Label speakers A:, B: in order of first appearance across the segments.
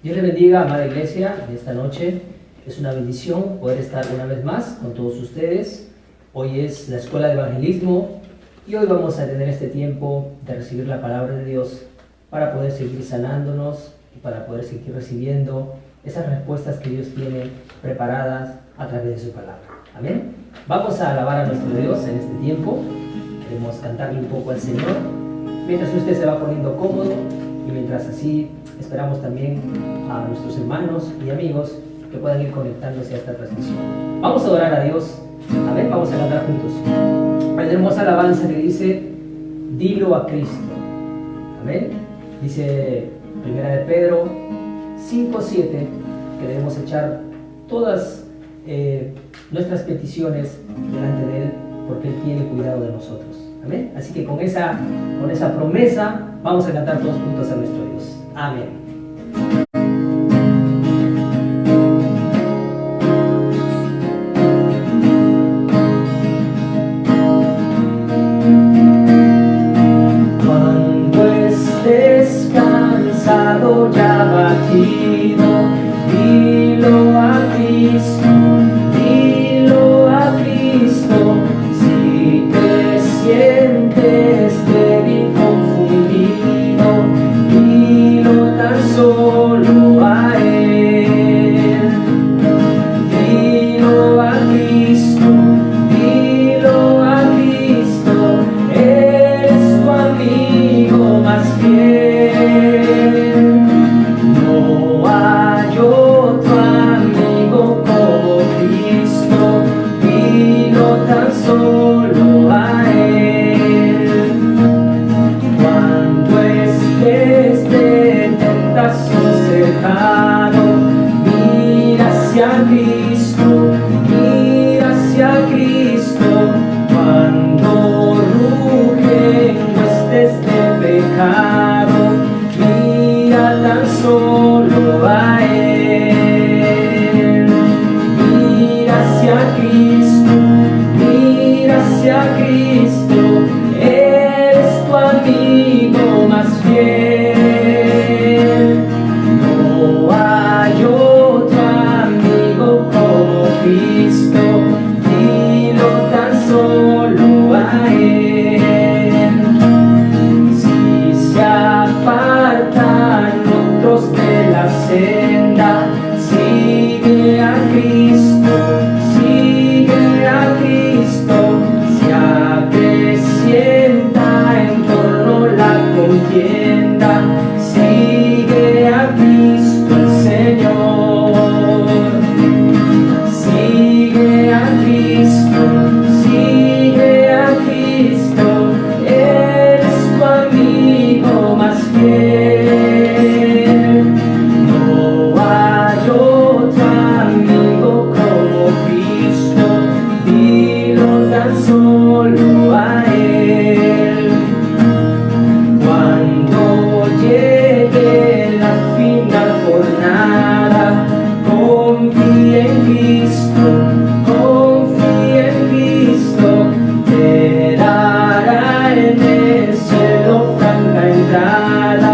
A: Dios le bendiga, amada iglesia, de esta noche. Es una bendición poder estar una vez más con todos ustedes. Hoy es la escuela de evangelismo y hoy vamos a tener este tiempo de recibir la palabra de Dios para poder seguir sanándonos y para poder seguir recibiendo esas respuestas que Dios tiene preparadas a través de su palabra. Amén. Vamos a alabar a nuestro Dios en este tiempo. Queremos cantarle un poco al Señor mientras usted se va poniendo cómodo y mientras así esperamos también a nuestros hermanos y amigos que puedan ir conectándose a esta transmisión. Vamos a adorar a Dios. Amén. Vamos a cantar juntos. Hay una hermosa alabanza que dice: dilo a Cristo. Amén. Dice 1 de Pedro 5:7 que debemos echar todas nuestras peticiones delante de Él porque Él tiene cuidado de nosotros. Amén. Así que con esa promesa vamos a cantar todos juntos a nuestro Dios. Amén. Cuando estés cansado y abatido, dilo a Cristo, dilo a Cristo. Si te sientes débil, confundido, dilo tan solo a Él. Dilo a Cristo, dilo a Cristo. Él es tu amigo más fiel. No hay otro amigo como Cristo, dilo tan solo a Él. Cuando estés de tentación cercano, mira hacia Cristo, mira hacia Cristo. Cuando rugen huestes de pecado, mira tan solo a Él. Mira hacia Cristo, mira hacia Cristo. Él es tu amigo más fiel. No hay otro amigo como Cristo, dilo tan solo a Él. Si se apartan otros de la senda, sigue a Cristo, sigue a Cristo. Se acrecienta en torno la contienda, sigue a Cristo el Señor. Sigue a Cristo, sigue a Cristo. Él es tu amigo más fiel. No hay otro amigo como Cristo, dilo tan solo a Él. Cuando llegue la final jornada, confía en Cristo, confía en Cristo. Te dará en el cielo franca entrada,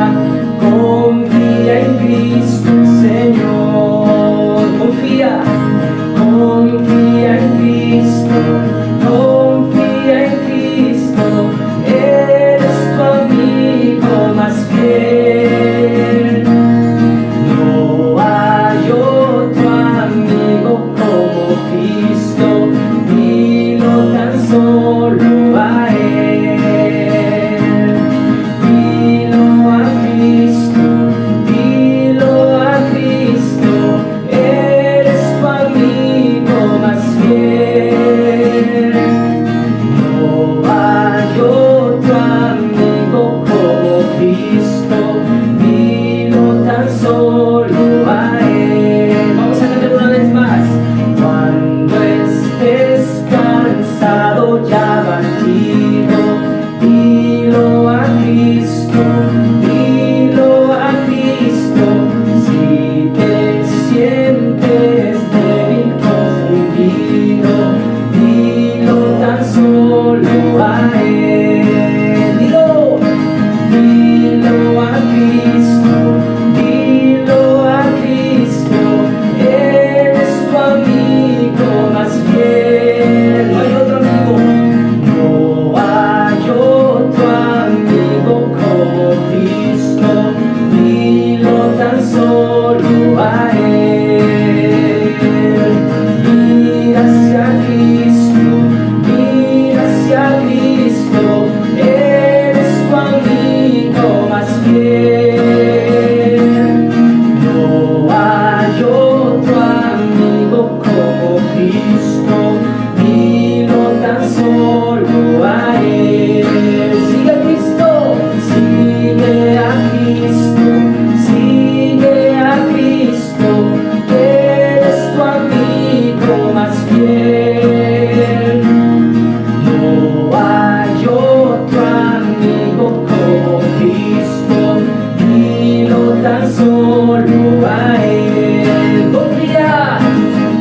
A: Cristo, dilo tan solo a Él. Confía,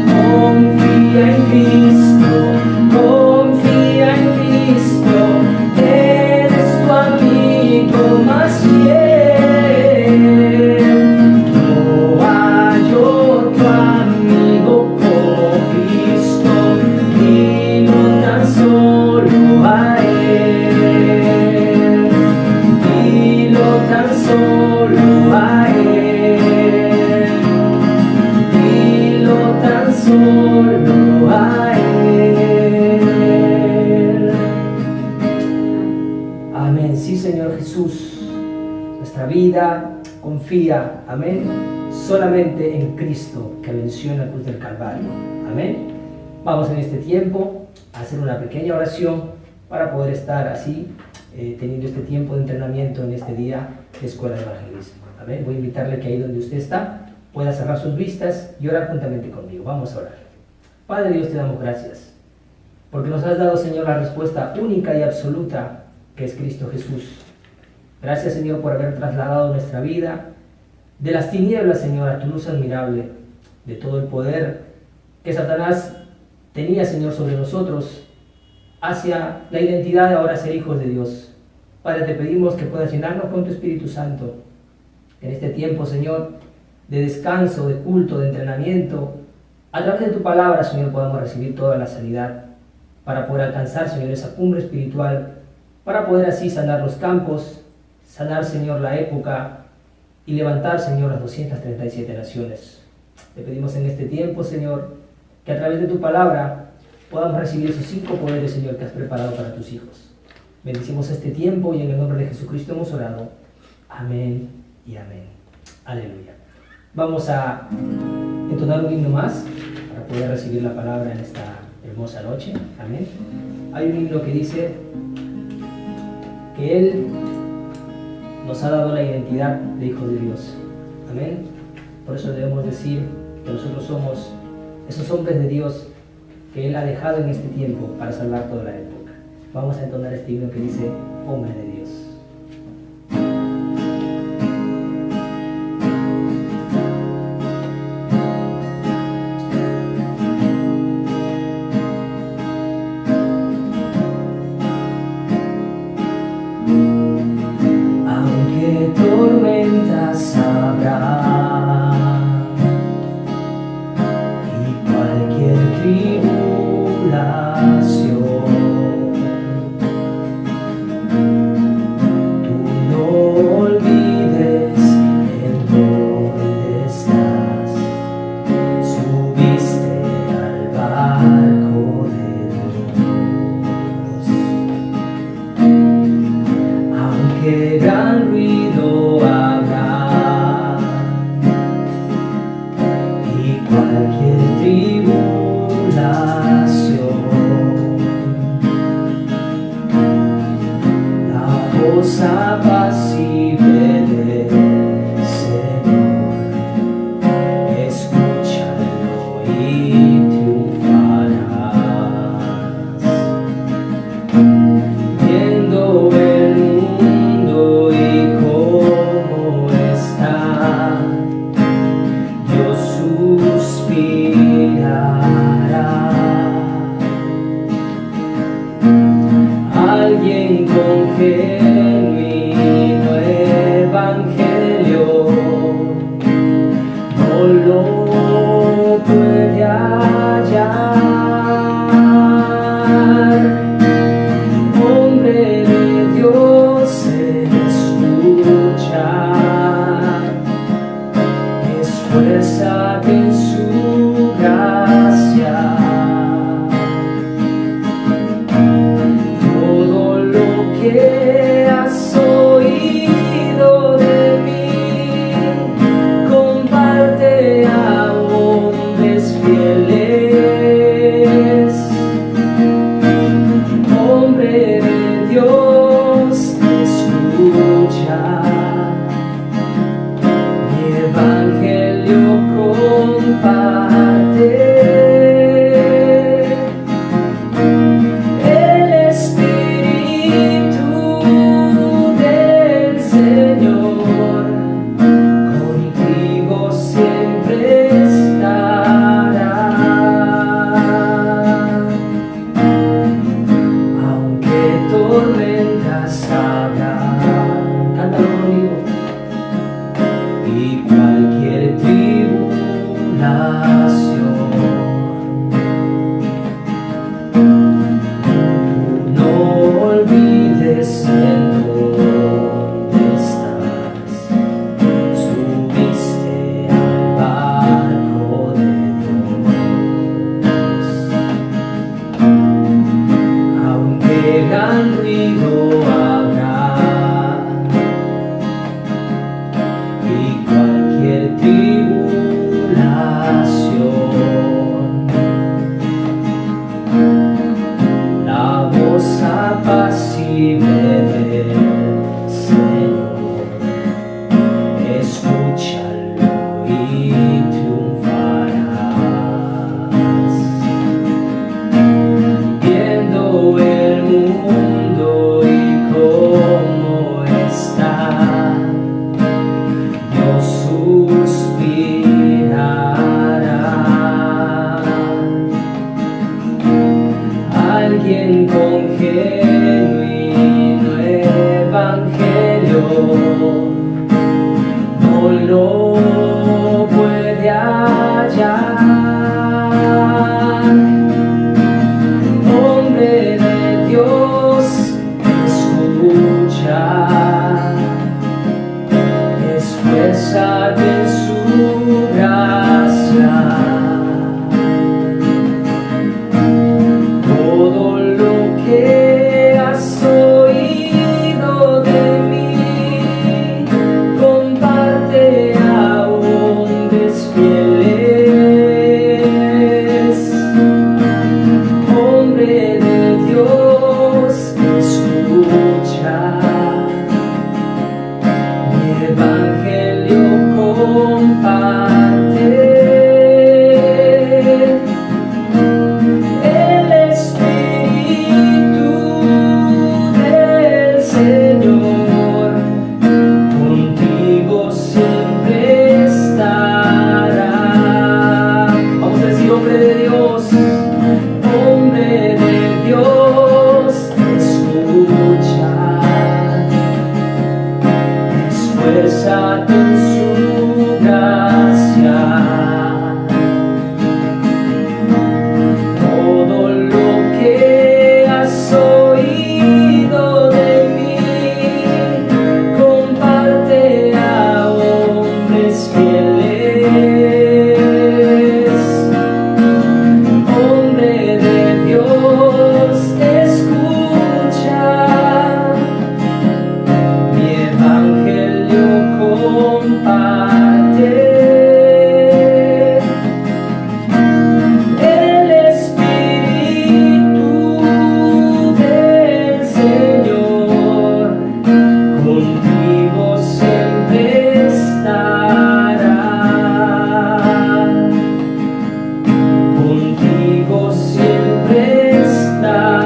A: confía en Cristo, confía en Cristo, Él es tu amigo más fiel. No hay otro amigo como Cristo, dilo tan solo a Él, dilo tan solo a Él, dilo tan solo a Él. Amén. Sí, Señor Jesús, nuestra vida confía, amén, solamente en Cristo que venció en la cruz del Calvario. Amén. Vamos en este tiempo a hacer una pequeña oración para poder estar así, teniendo este tiempo de entrenamiento en este día de Escuela de Evangelismo. Amén. Voy a invitarle que ahí donde usted está pueda cerrar sus vistas y orar juntamente conmigo. Vamos a orar. Padre Dios, te damos gracias porque nos has dado, Señor, la respuesta única y absoluta que es Cristo Jesús. Gracias, Señor, por haber trasladado nuestra vida de las tinieblas, Señor, a tu luz admirable, de todo el poder que Satanás tenía, Señor, sobre nosotros, hacia la identidad de ahora ser hijos de Dios. Padre, te pedimos que puedas llenarnos con tu Espíritu Santo en este tiempo, Señor, de descanso, de culto, de entrenamiento. A través de tu palabra, Señor, podamos recibir toda la sanidad para poder alcanzar, Señor, esa cumbre espiritual, para poder así sanar los campos, sanar, Señor, la época y levantar, Señor, las 237 naciones. Te pedimos en este tiempo, Señor, que a través de tu palabra podamos recibir esos 5 poderes, Señor, que has preparado para tus hijos. Bendecimos este tiempo y en el nombre de Jesucristo hemos orado. Amén y amén. Aleluya. Vamos a entonar un himno más para poder recibir la palabra en esta hermosa noche. Amén. Hay un himno que dice que Él nos ha dado la identidad de hijos de Dios. Amén. Por eso debemos decir que nosotros somos esos hombres de Dios que Él ha dejado en este tiempo para salvar toda la época. Vamos a entonar este himno que dice, hombre de Dios. Tormentas habrá y cualquier tribulación, tú no olvides en dónde estás, subiste al barco de Dios, aunque gran ruido habrá y cualquier tribulación, la voz apacible del Señor, escúchalo y triunfarás, viendo el mundo y cómo está, Dios suspirará. Alguien con genuino evangelio no lo puede hallar. Hombre de Dios, escucha, esfuérzate en su gracia. Todo lo que has oído de mí, comparte a hombres fieles. Hombre de Dios, escucha, mi evangelio comparte. El Espíritu del Señor no lo puede hallar. Hombre de Dios, escucha, esfuérzate en su gracia. Todo lo que has oído de mí, comparte a hombres fieles. Hombre de Dios, escucha, mi evangelio comparte. El Espíritu del Señor contigo siempre estará. Vamos a decir, hombre de Dios, escucha, esfuérzate en su gracia. Todo lo que has oído de mí, comparte a hombres fieles. Hombre de Dios, escucha, mi evangelio comparte. El Espíritu del Señor contigo siempre estará. Contigo siempre estará.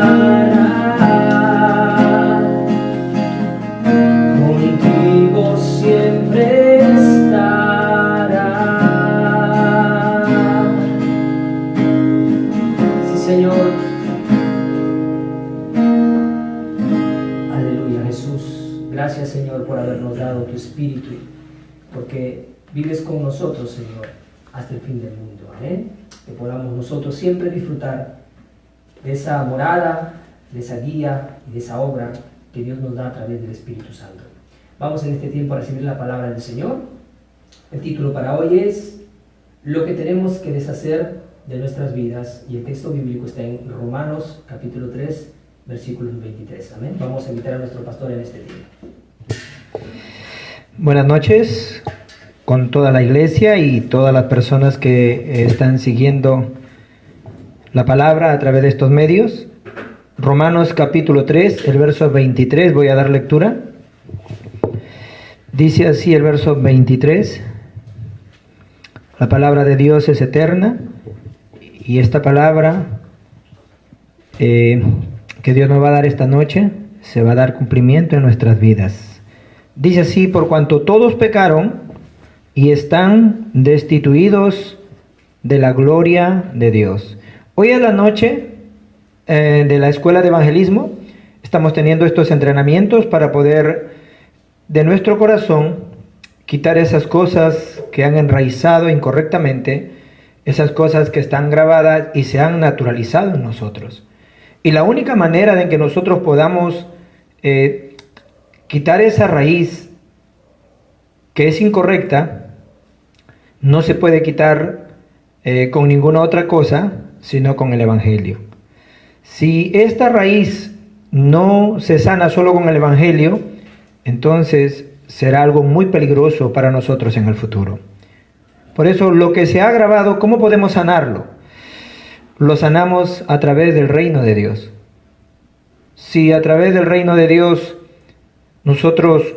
A: Contigo siempre estará. Sí, Señor. Aleluya, Jesús. Gracias, Señor, por habernos dado tu Espíritu, porque vives con nosotros, Señor, hasta el fin del mundo. Amén. Que podamos nosotros siempre disfrutar de esa morada, de esa guía y de esa obra que Dios nos da a través del Espíritu Santo. Vamos en este tiempo a recibir la palabra del Señor. El título para hoy es Lo que tenemos que deshacer de nuestras vidas, y el texto bíblico está en Romanos capítulo 3, versículos 23. Amén. Vamos a invitar a nuestro pastor en este tiempo.
B: Buenas noches con toda la iglesia y todas las personas que están siguiendo la palabra a través de estos medios. Romanos capítulo 3, el verso 23, voy a dar lectura. Dice así el verso 23: la palabra de Dios es eterna, y esta palabra que Dios nos va a dar esta noche se va a dar cumplimiento en nuestras vidas. Dice así: por cuanto todos pecaron y están destituidos de la gloria de Dios. Hoy en la noche de la escuela de evangelismo estamos teniendo estos entrenamientos para poder de nuestro corazón quitar esas cosas que han enraizado incorrectamente, esas cosas que están grabadas y se han naturalizado en nosotros. Y la única manera de que nosotros podamos quitar esa raíz que es incorrecta, no se puede quitar con ninguna otra cosa, sino con el Evangelio. Si esta raíz no se sana solo con el Evangelio, entonces será algo muy peligroso para nosotros en el futuro. Por eso, lo que se ha grabado, ¿cómo podemos sanarlo? Lo sanamos a través del reino de Dios. Si a través del reino de Dios nosotros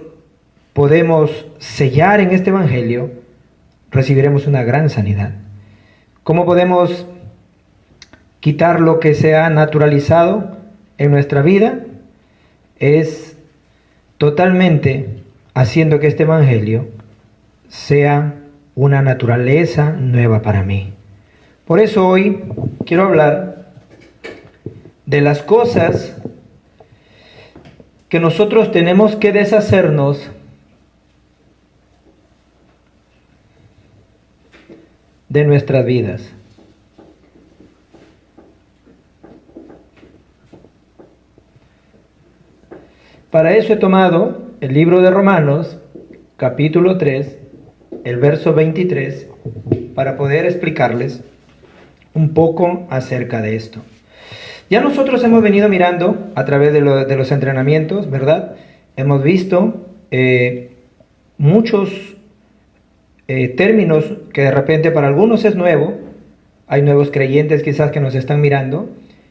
B: podemos sellar en este Evangelio, recibiremos una gran sanidad. ¿Cómo podemos quitar lo que se ha naturalizado en nuestra vida? Es totalmente haciendo que este Evangelio sea una naturaleza nueva para mí. Por eso hoy quiero hablar de las cosas que nosotros tenemos que deshacernos de nuestras vidas. Para eso he tomado el libro de Romanos, capítulo 3, el verso 23, para poder explicarles un poco acerca de esto. Ya nosotros hemos venido mirando a través de los entrenamientos, ¿verdad? Hemos visto muchos términos que de repente para algunos es nuevo. Hay nuevos creyentes quizás que nos están mirando,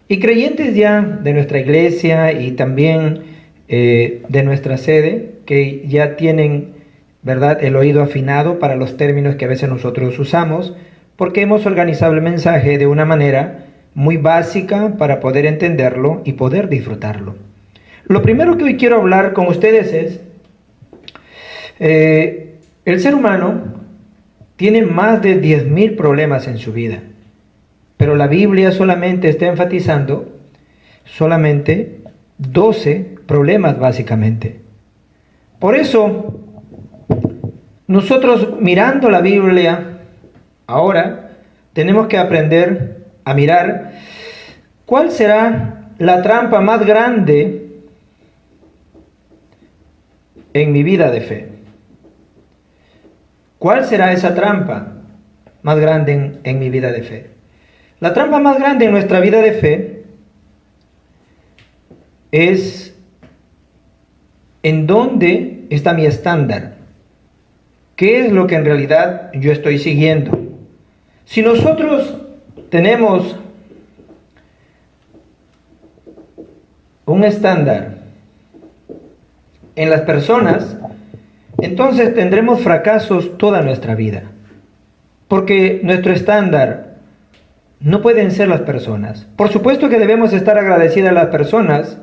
B: y creyentes ya de nuestra iglesia y también de nuestra sede, que ya tienen, ¿verdad?, el oído afinado para los términos que a veces nosotros usamos, porque hemos organizado el mensaje de una manera muy básica para poder entenderlo y poder disfrutarlo. Lo primero que hoy quiero hablar con ustedes es, el ser humano tiene más de 10.000 problemas en su vida, pero la Biblia solamente está enfatizando solamente 12 problemas básicamente. Por eso, nosotros mirando la Biblia ahora, tenemos que aprender a mirar cuál será la trampa más grande en mi vida de fe. ¿Cuál será esa trampa más grande en mi vida de fe? La trampa más grande en nuestra vida de fe es en dónde está mi estándar. ¿Qué es lo que en realidad yo estoy siguiendo? Si nosotros tenemos un estándar en las personas, entonces tendremos fracasos toda nuestra vida. Porque nuestro estándar no pueden ser las personas. Por supuesto que debemos estar agradecidos a las personas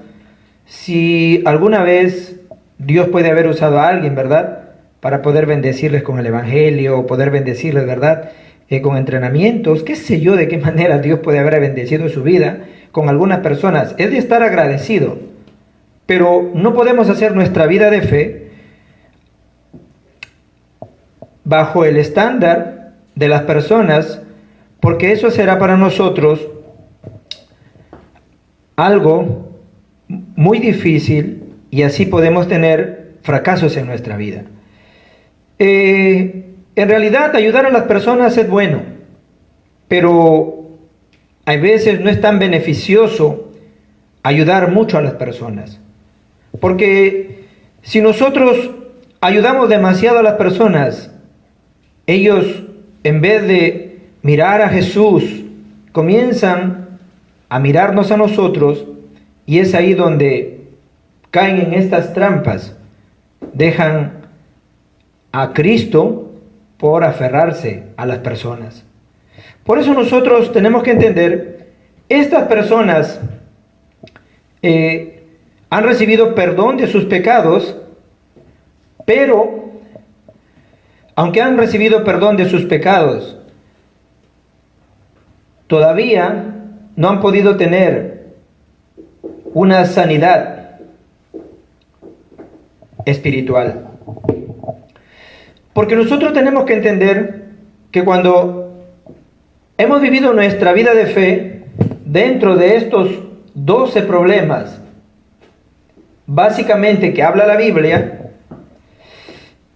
B: si alguna vez Dios puede haber usado a alguien, ¿verdad?, para poder bendecirles con el Evangelio, o poder bendecirles, ¿verdad?, con entrenamientos, qué sé yo de qué manera Dios puede haber bendecido su vida con algunas personas. Es de estar agradecido, pero no podemos hacer nuestra vida de fe bajo el estándar de las personas, porque eso será para nosotros algo muy difícil y así podemos tener fracasos en nuestra vida. En realidad ayudar a las personas es bueno, pero a veces no es tan beneficioso ayudar mucho a las personas, porque si nosotros ayudamos demasiado a las personas, ellos en vez de mirar a Jesús comienzan a mirarnos a nosotros, y es ahí donde caen en estas trampas, dejan a Cristo por aferrarse a las personas. Por eso nosotros tenemos que entender, estas personas han recibido perdón de sus pecados, pero aunque han recibido perdón de sus pecados, todavía no han podido tener una sanidad espiritual. Porque nosotros tenemos que entender que cuando hemos vivido nuestra vida de fe dentro de estos 12 problemas, básicamente que habla la Biblia,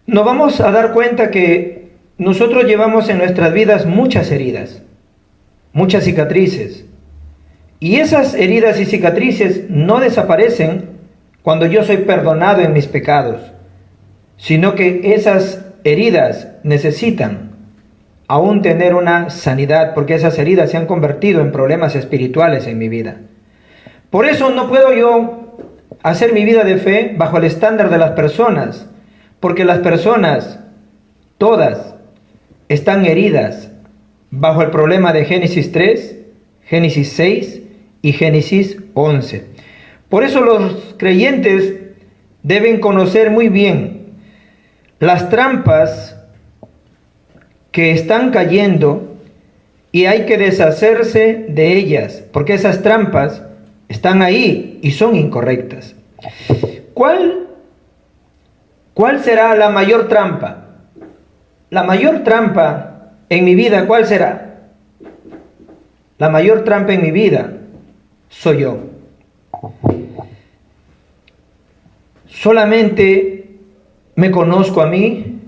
B: nos vamos a dar cuenta que nosotros llevamos en nuestras vidas muchas heridas, muchas cicatrices. Y esas heridas y cicatrices no desaparecen cuando yo soy perdonado en mis pecados, sino que esas heridas necesitan aún tener una sanidad, porque esas heridas se han convertido en problemas espirituales en mi vida. Por eso no puedo yo hacer mi vida de fe bajo el estándar de las personas, porque las personas, todas, están heridas bajo el problema de Génesis 3, Génesis 6 y Génesis 11. Por eso los creyentes deben conocer muy bien las trampas que están cayendo y hay que deshacerse de ellas, porque esas trampas están ahí y son incorrectas. ¿cuál será la mayor trampa? La mayor trampa en mi vida, ¿cuál será? La mayor trampa en mi vida soy yo. Solamente me conozco a mí,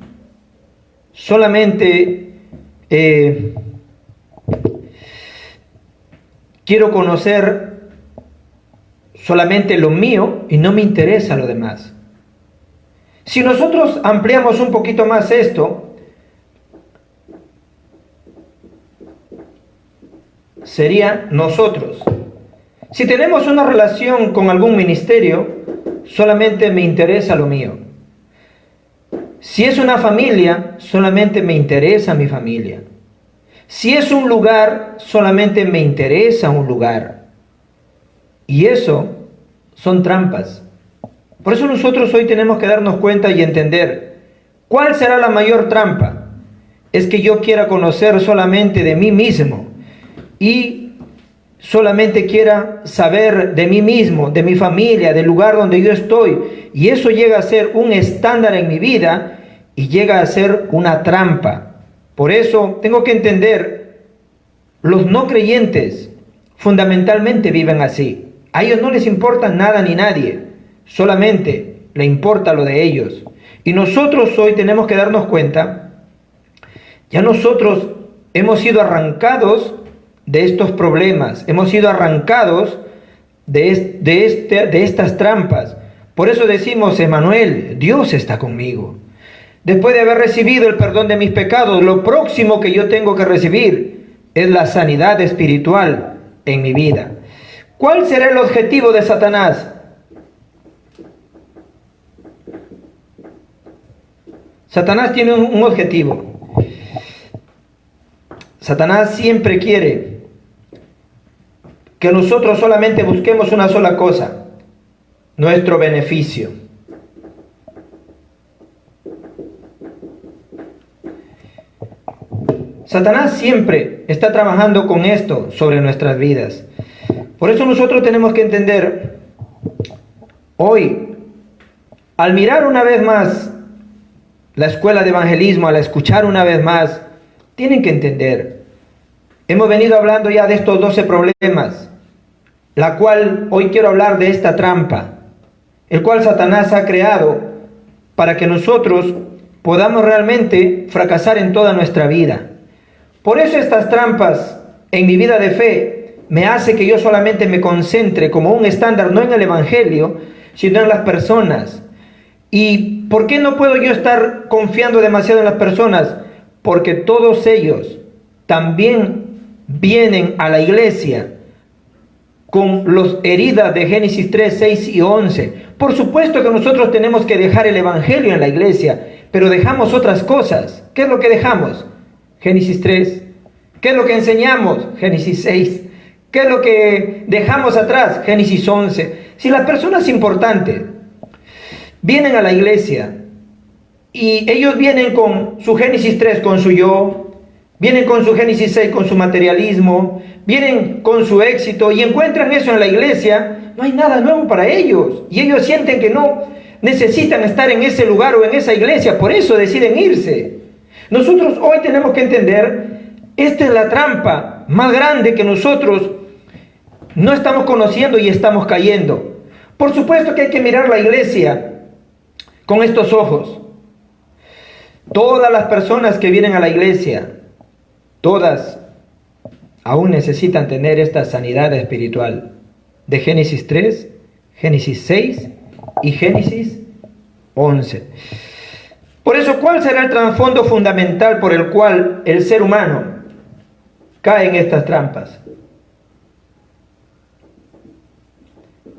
B: solamente quiero conocer solamente lo mío y no me interesa lo demás. Si nosotros ampliamos un poquito más esto, sería nosotros. Si tenemos una relación con algún ministerio, solamente me interesa lo mío. Si es una familia, solamente me interesa mi familia. Si es un lugar, solamente me interesa un lugar. Y eso son trampas. Por eso nosotros hoy tenemos que darnos cuenta y entender, ¿cuál será la mayor trampa? Es que yo quiera conocer solamente de mí mismo y solamente quiera saber de mí mismo, de mi familia, del lugar donde yo estoy. Y eso llega a ser un estándar en mi vida y llega a ser una trampa. Por eso tengo que entender, los no creyentes fundamentalmente viven así. A ellos no les importa nada ni nadie, solamente le importa lo de ellos. Y nosotros hoy tenemos que darnos cuenta, ya nosotros hemos sido arrancados de estos problemas, hemos sido arrancados de estas trampas. Por eso decimos, Emmanuel, Dios está conmigo. Después de haber recibido el perdón de mis pecados, lo próximo que yo tengo que recibir es la sanidad espiritual en mi vida. ¿Cuál será el objetivo de Satanás? Satanás tiene un objetivo. Satanás siempre quiere que nosotros solamente busquemos una sola cosa, nuestro beneficio. Satanás siempre está trabajando con esto sobre nuestras vidas. Por eso nosotros tenemos que entender, hoy, al mirar una vez más la escuela de evangelismo, al escuchar una vez más, tienen que entender, hemos venido hablando ya de estos 12 problemas, la cual hoy quiero hablar de esta trampa, el cual Satanás ha creado para que nosotros podamos realmente fracasar en toda nuestra vida. Por eso estas trampas en mi vida de fe me hace que yo solamente me concentre como un estándar, no en el evangelio, sino en las personas. ¿Y por qué no puedo yo estar confiando demasiado en las personas? Porque todos ellos también vienen a la iglesia con las heridas de Génesis 3, 6 y 11. Por supuesto que nosotros tenemos que dejar el evangelio en la iglesia, pero dejamos otras cosas. ¿Qué es lo que dejamos? Génesis 3. ¿Qué es lo que enseñamos? Génesis 6. ¿Qué es lo que dejamos atrás? Génesis 11. Si las personas importantes vienen a la iglesia y ellos vienen con su Génesis 3, con su yo, vienen con su Génesis 6, con su materialismo, vienen con su éxito y encuentran eso en la iglesia, no hay nada nuevo para ellos. Y ellos sienten que no necesitan estar en ese lugar o en esa iglesia, por eso deciden irse. Nosotros hoy tenemos que entender, esta es la trampa más grande que nosotros no estamos conociendo y estamos cayendo. Por supuesto que hay que mirar la iglesia con estos ojos. Todas las personas que vienen a la iglesia, todas aún necesitan tener esta sanidad espiritual de Génesis 3, Génesis 6 y Génesis 11. Por eso, ¿cuál será el trasfondo fundamental por el cual el ser humano cae en estas trampas?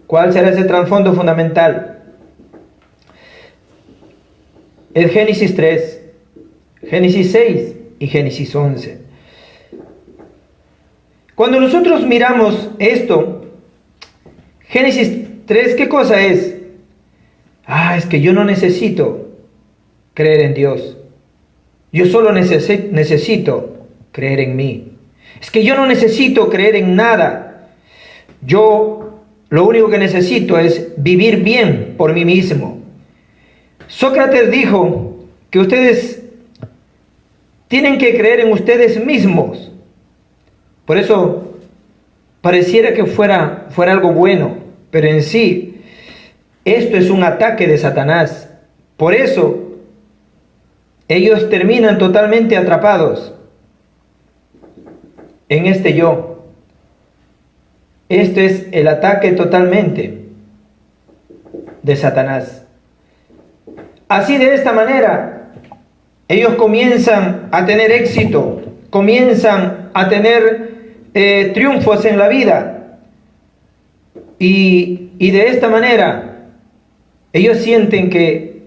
B: ¿Cuál será ese trasfondo fundamental? Es Génesis 3, Génesis 6 y Génesis 11. Cuando nosotros miramos esto, Génesis 3, ¿qué cosa es? Es que yo no necesito creer en Dios. Yo solo necesito creer en mí. Es que yo no necesito creer en nada. Yo lo único que necesito es vivir bien por mí mismo. Sócrates dijo que ustedes tienen que creer en ustedes mismos. Por eso pareciera que fuera algo bueno, pero en sí esto es un ataque de Satanás. Por eso ellos terminan totalmente atrapados en este yo. Este es el ataque totalmente de Satanás. Así, de esta manera, ellos comienzan a tener éxito, comienzan a tener triunfos en la vida. Y de esta manera, ellos sienten que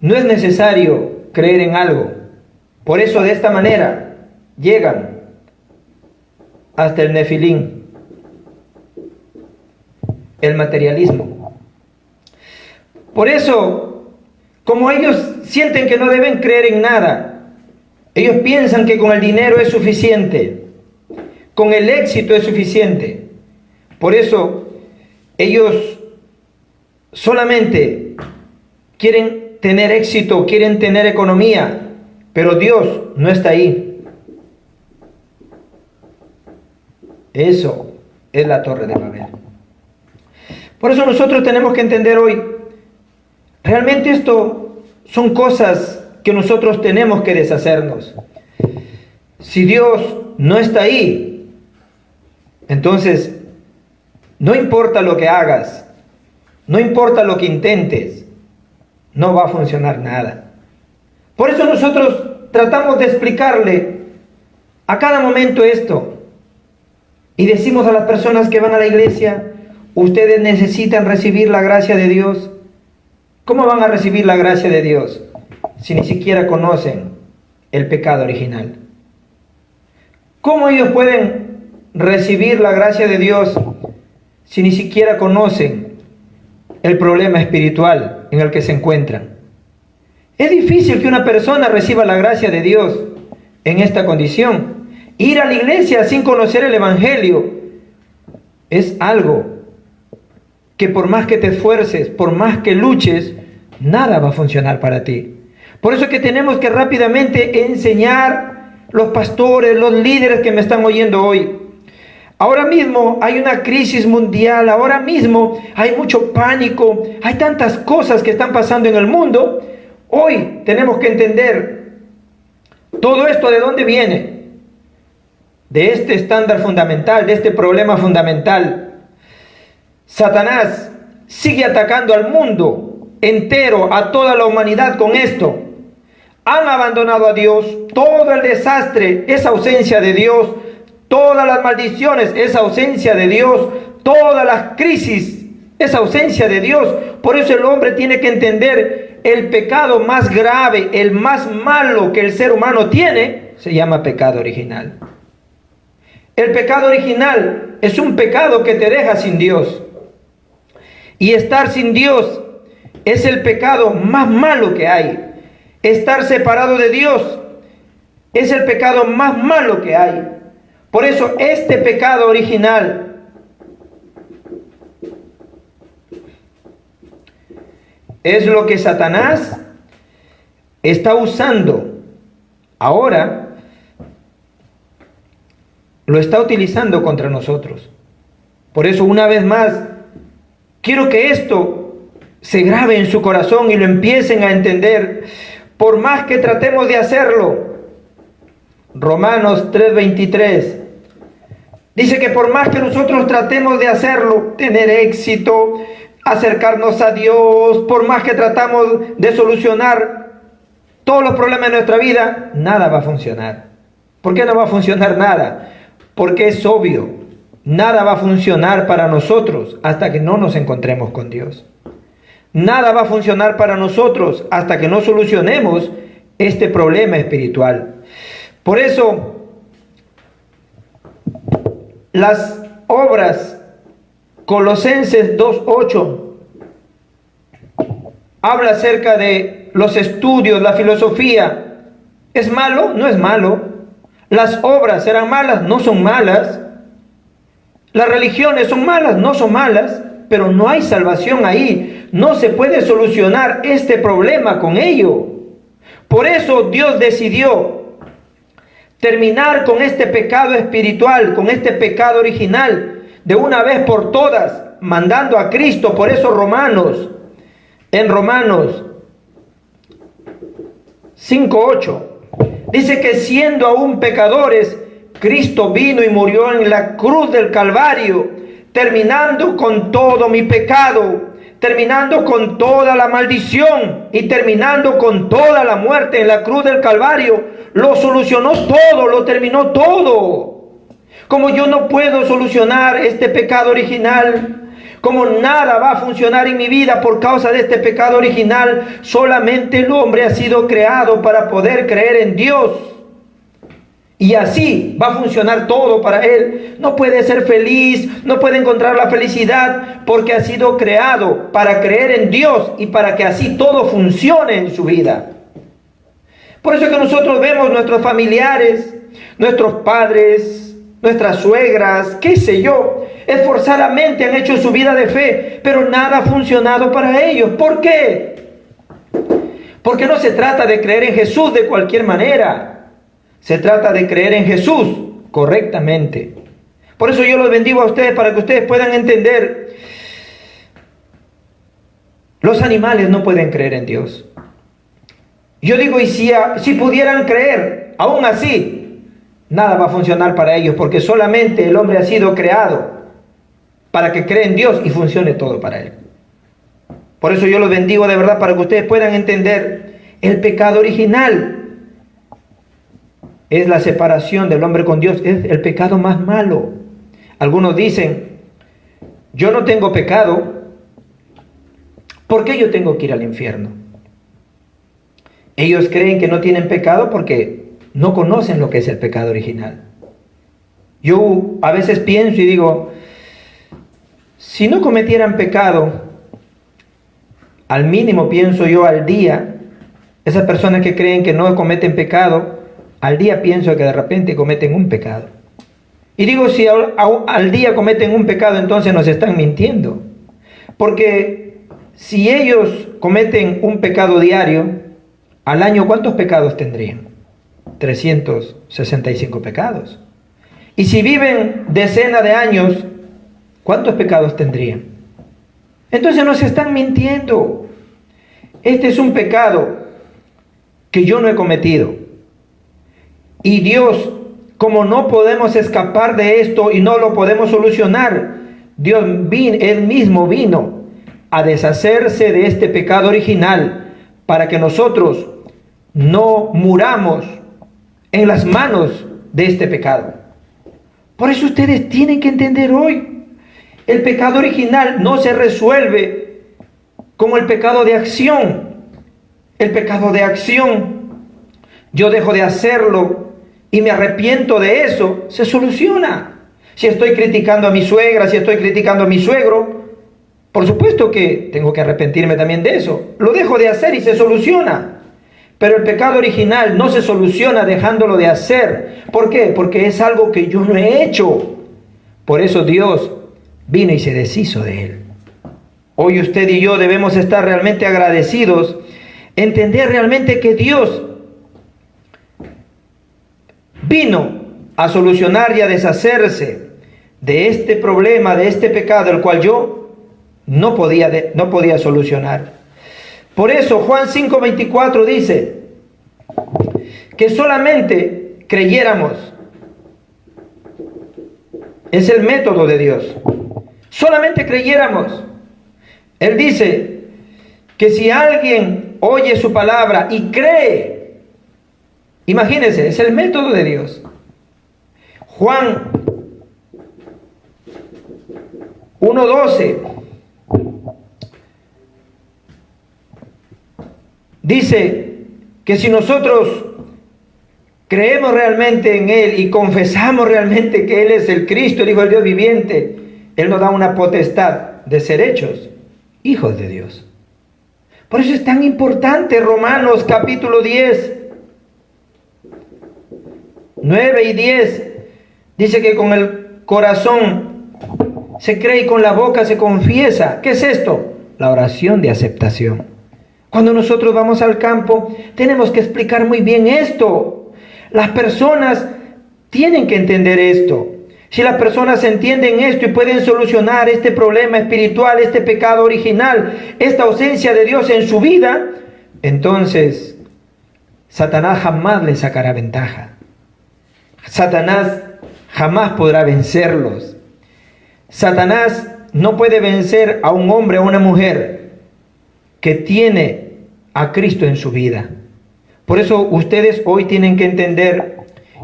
B: no es necesario creer en algo. Por eso, de esta manera, llegan hasta el Nefilín, el materialismo. Por eso, como ellos sienten que no deben creer en nada, ellos piensan que con el dinero es suficiente, con el éxito es suficiente. Por eso, ellos solamente quieren tener éxito, quieren tener economía, pero Dios no está ahí. Eso es la Torre de Babel. Por eso nosotros tenemos que entender hoy, realmente esto son cosas que nosotros tenemos que deshacernos. Si Dios no está ahí, entonces no importa lo que hagas, no importa lo que intentes, no va a funcionar nada. Por eso nosotros tratamos de explicarle a cada momento esto. Y decimos a las personas que van a la iglesia, ustedes necesitan recibir la gracia de Dios. ¿Cómo van a recibir la gracia de Dios si ni siquiera conocen el pecado original? ¿Cómo ellos pueden recibir la gracia de Dios si ni siquiera conocen el problema espiritual en el que se encuentran? Es difícil que una persona reciba la gracia de Dios en esta condición. Ir a la iglesia sin conocer el Evangelio es algo que por más que te esfuerces, por más que luches, nada va a funcionar para ti. Por eso es que tenemos que rápidamente enseñar, los pastores, los líderes que me están oyendo hoy. Ahora mismo hay una crisis mundial, ahora mismo hay mucho pánico, hay tantas cosas que están pasando en el mundo. Hoy tenemos que entender todo esto, ¿de dónde viene? De este estándar fundamental, de este problema fundamental. Satanás sigue atacando al mundo entero, a toda la humanidad con esto. Han abandonado a Dios, todo el desastre es ausencia de Dios, todas las maldiciones es ausencia de Dios, todas las crisis es ausencia de Dios. Por eso el hombre tiene que entender el pecado más grave, el más malo que el ser humano tiene, se llama pecado original. El pecado original es un pecado que te deja sin Dios. Y estar sin Dios es el pecado más malo que hay. Estar separado de Dios es el pecado más malo que hay. Por eso este pecado original es lo que Satanás está usando ahora. Lo está utilizando contra nosotros. Por eso, una vez más, quiero que esto se grabe en su corazón y lo empiecen a entender. Por más que tratemos de hacerlo, Romanos 3:23 dice que por más que nosotros tratemos de hacerlo, tener éxito, acercarnos a Dios, por más que tratamos de solucionar todos los problemas de nuestra vida, nada va a funcionar. ¿Por qué no va a funcionar nada? Porque es obvio, nada va a funcionar para nosotros hasta que no nos encontremos con Dios. Nada va a funcionar para nosotros hasta que no solucionemos este problema espiritual. Por eso, las obras, Colosenses 2:8, habla acerca de los estudios, la filosofía. ¿Es malo? No es malo. Las obras serán malas, no son malas. Las religiones son malas, no son malas, pero no hay salvación ahí. No se puede solucionar este problema con ello. Por eso Dios decidió terminar con este pecado espiritual, con este pecado original, de una vez por todas, mandando a Cristo. Por eso en Romanos 5:8, dice que siendo aún pecadores, Cristo vino y murió en la cruz del Calvario, terminando con todo mi pecado, terminando con toda la maldición y terminando con toda la muerte en la cruz del Calvario. Lo solucionó todo, lo terminó todo. Como yo no puedo solucionar este pecado original, como nada va a funcionar en mi vida por causa de este pecado original, solamente el hombre ha sido creado para poder creer en Dios. Y así va a funcionar todo para él. No puede ser feliz, no puede encontrar la felicidad, porque ha sido creado para creer en Dios y para que así todo funcione en su vida. Por eso es que nosotros vemos nuestros familiares, nuestros padres, nuestras suegras, qué sé yo, esforzadamente han hecho su vida de fe, pero nada ha funcionado para ellos. ¿Por qué? Porque no se trata de creer en Jesús de cualquier manera. Se trata de creer en Jesús correctamente. Por eso yo los bendigo a ustedes para que ustedes puedan entender. Los animales no pueden creer en Dios. Yo digo, y si pudieran creer, aún así, nada va a funcionar para ellos, porque solamente el hombre ha sido creado para que cree en Dios y funcione todo para él. Por eso yo los bendigo de verdad para que ustedes puedan entender el pecado original. Es la separación del hombre con Dios, es el pecado más malo. Algunos dicen, yo no tengo pecado, ¿por qué yo tengo que ir al infierno? Ellos creen que no tienen pecado porque no conocen lo que es el pecado original. Yo a veces pienso y digo, si no cometieran pecado, al mínimo pienso yo al día, esas personas que creen que no cometen pecado, al día pienso que de repente cometen un pecado. Y digo, si al día cometen un pecado, entonces nos están mintiendo. Porque si ellos cometen un pecado diario, al año, ¿cuántos pecados tendrían? 365 pecados. Y si viven decenas de años, ¿cuántos pecados tendrían? Entonces nos están mintiendo. Este es un pecado que yo no he cometido. Y Dios, como no podemos escapar de esto y no lo podemos solucionar, Él mismo vino a deshacerse de este pecado original para que nosotros no muramos en las manos de este pecado. Por eso ustedes tienen que entender hoy, el pecado original no se resuelve como el pecado de acción. El pecado de acción, yo dejo de hacerlo y me arrepiento de eso, se soluciona. Si estoy criticando a mi suegra, si estoy criticando a mi suegro, por supuesto que tengo que arrepentirme también de eso. Lo dejo de hacer y se soluciona. Pero el pecado original no se soluciona dejándolo de hacer. ¿Por qué? Porque es algo que yo no he hecho. Por eso Dios vino y se deshizo de él. Hoy usted y yo debemos estar realmente agradecidos, entender realmente que Dios vino a solucionar y a deshacerse de este problema, de este pecado, el cual yo no podía solucionar. Por eso Juan 5:24 dice que solamente creyéramos. Es el método de Dios. Solamente creyéramos. Él dice que si alguien oye su palabra y cree, imagínense, es el método de Dios. Juan 1:12 dice que si nosotros creemos realmente en Él y confesamos realmente que Él es el Cristo, el Hijo del Dios viviente, Él nos da una potestad de ser hechos hijos de Dios. Por eso es tan importante Romanos capítulo 10, 9 y 10. Dice que con el corazón Se cree y con la boca se confiesa. ¿Qué es esto? La oración de aceptación. Cuando nosotros vamos al campo, tenemos que explicar muy bien esto. Las personas tienen que entender esto. Si las personas entienden esto y pueden solucionar este problema espiritual, este pecado original, esta ausencia de Dios en su vida, entonces Satanás jamás les sacará ventaja. Satanás jamás podrá vencerlos. Satanás no puede vencer a un hombre o a una mujer que tiene a Cristo en su vida. Por eso ustedes hoy tienen que entender,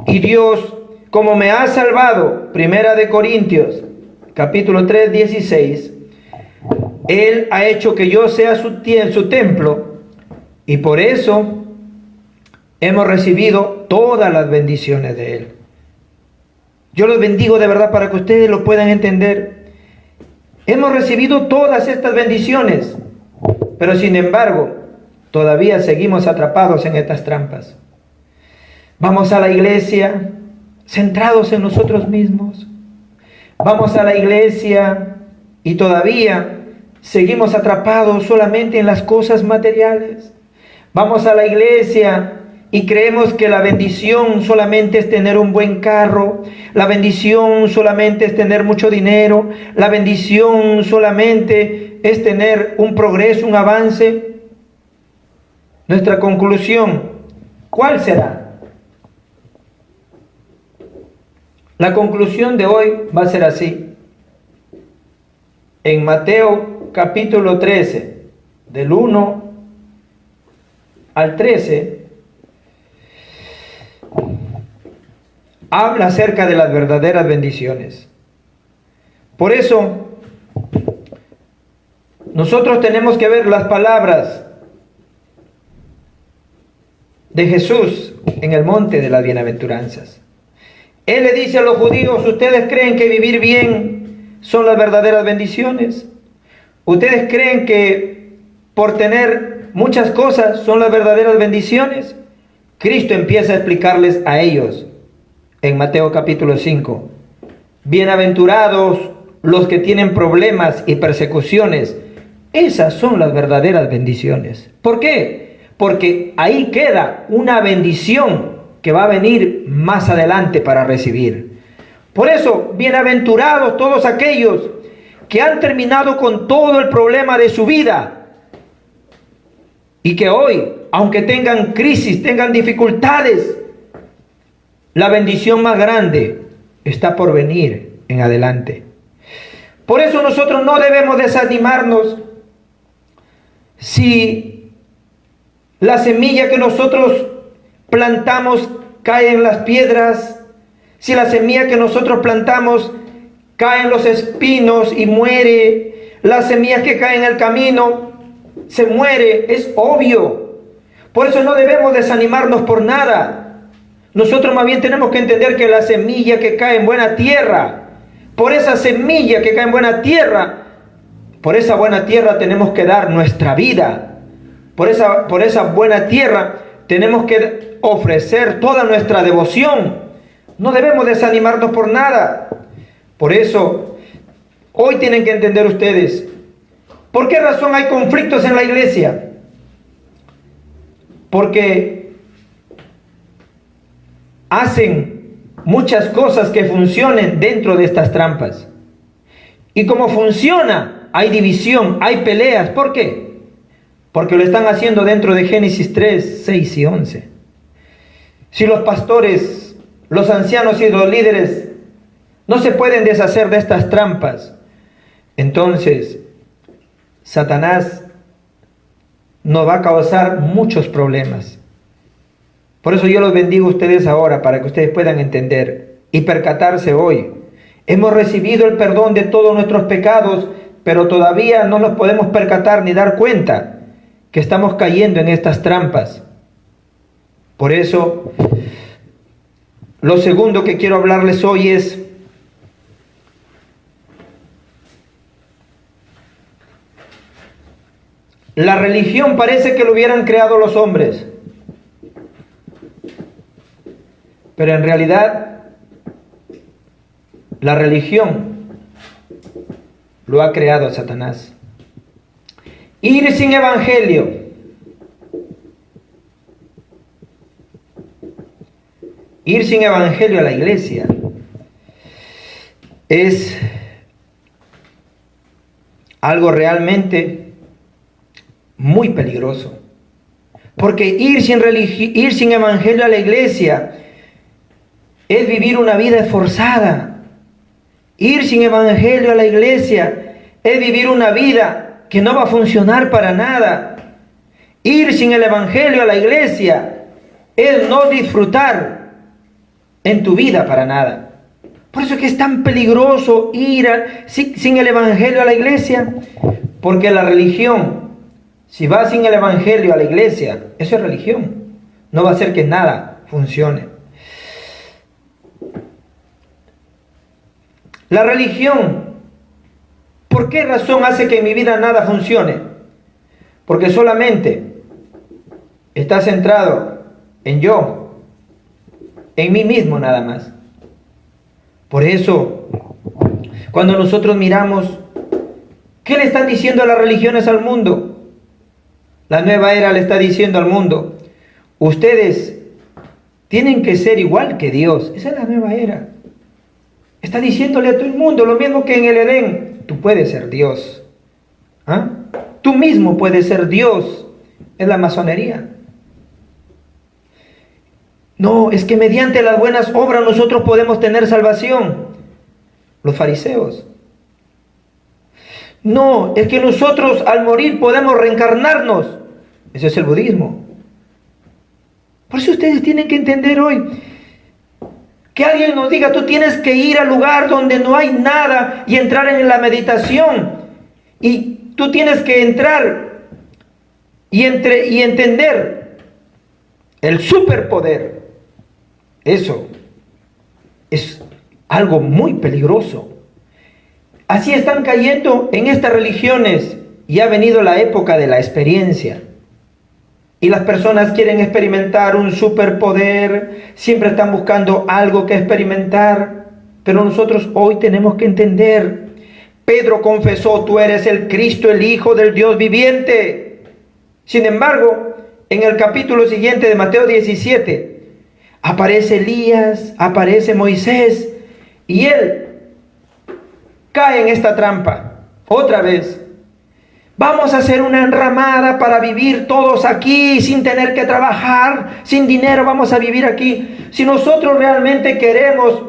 B: y Dios, como me ha salvado, Primera de Corintios, capítulo 3, 16, Él ha hecho que yo sea su templo, y por eso hemos recibido todas las bendiciones de Él. Yo los bendigo de verdad para que ustedes lo puedan entender. Hemos recibido todas estas bendiciones, pero sin embargo, todavía seguimos atrapados en estas trampas. Vamos a la iglesia centrados en nosotros mismos. Vamos a la iglesia y todavía seguimos atrapados solamente en las cosas materiales. Vamos a la iglesia y creemos que la bendición solamente es tener un buen carro, la bendición solamente es tener mucho dinero, la bendición solamente es tener un progreso, un avance. Nuestra conclusión, ¿cuál será? La conclusión de hoy va a ser así. En Mateo capítulo 13, del 1 al 13, habla acerca de las verdaderas bendiciones. Por eso, nosotros tenemos que ver las palabras de Jesús en el monte de las bienaventuranzas. Él le dice a los judíos: ¿ustedes creen que vivir bien son las verdaderas bendiciones? ¿Ustedes creen que por tener muchas cosas son las verdaderas bendiciones? Cristo empieza a explicarles a ellos en Mateo capítulo 5. Bienaventurados los que tienen problemas y persecuciones. Esas son las verdaderas bendiciones. ¿Por qué? Porque ahí queda una bendición que va a venir más adelante para recibir. Por eso, bienaventurados todos aquellos que han terminado con todo el problema de su vida y que hoy, aunque tengan crisis, tengan dificultades, la bendición más grande está por venir en adelante. Por eso nosotros no debemos desanimarnos si la semilla que nosotros plantamos cae en las piedras, si la semilla que nosotros plantamos cae en los espinos y muere, las semillas que caen en el camino se muere, es obvio. Por eso no debemos desanimarnos por nada. Nosotros más bien tenemos que entender que la semilla que cae en buena tierra, por esa semilla que cae en buena tierra, por esa buena tierra tenemos que dar nuestra vida. Por esa buena tierra tenemos que ofrecer toda nuestra devoción. No debemos desanimarnos por nada. Por eso, hoy tienen que entender ustedes, ¿por qué razón hay conflictos en la iglesia? Porque hacen muchas cosas que funcionen dentro de estas trampas. Y como funciona, hay división, hay peleas. ¿Por qué? Porque lo están haciendo dentro de Génesis 3, 6 y 11. Si los pastores, los ancianos y los líderes no se pueden deshacer de estas trampas, entonces Satanás nos va a causar muchos problemas. Por eso yo los bendigo a ustedes ahora, para que ustedes puedan entender y percatarse hoy. Hemos recibido el perdón de todos nuestros pecados, pero todavía no nos podemos percatar ni dar cuenta que estamos cayendo en estas trampas. Por eso, lo segundo que quiero hablarles hoy es la religión. Parece que lo hubieran creado los hombres, pero en realidad la religión lo ha creado Satanás. Ir sin evangelio. Ir sin evangelio a la iglesia es algo realmente muy peligroso. Porque ir sin evangelio a la iglesia es vivir una vida esforzada. Ir sin evangelio a la iglesia es vivir una vida que no va a funcionar para nada. Ir sin el evangelio a la iglesia es no disfrutar en tu vida para nada. Por eso es que es tan peligroso ir sin el evangelio a la iglesia, porque la religión, si vas sin el evangelio a la iglesia, eso es religión, no va a hacer que nada funcione. La religión, ¿por qué razón hace que en mi vida nada funcione? Porque solamente está centrado en yo, en mí mismo nada más. Por eso, cuando nosotros miramos, ¿qué le están diciendo las religiones al mundo? La nueva era le está diciendo al mundo, ustedes tienen que ser igual que Dios. Esa es la nueva era. Está diciéndole a todo el mundo lo mismo que en el Edén. Tú puedes ser Dios. ¿Ah? Tú mismo puedes ser Dios. Es la masonería. No, es que mediante las buenas obras nosotros podemos tener salvación. Los fariseos. No, es que nosotros al morir podemos reencarnarnos. Ese es el budismo. Por eso ustedes tienen que entender hoy que alguien nos diga, tú tienes que ir al lugar donde no hay nada y entrar en la meditación. Y tú tienes que entrar y entender el superpoder. Eso es algo muy peligroso. Así están cayendo en estas religiones y ha venido la época de la experiencia. Y las personas quieren experimentar un superpoder, siempre están buscando algo que experimentar. Pero nosotros hoy tenemos que entender, Pedro confesó, tú eres el Cristo, el Hijo del Dios viviente. Sin embargo, en el capítulo siguiente de Mateo 17, aparece Elías, aparece Moisés, y él cae en esta trampa, otra vez. Vamos a hacer una enramada para vivir todos aquí sin tener que trabajar, sin dinero vamos a vivir aquí. Si nosotros realmente queremos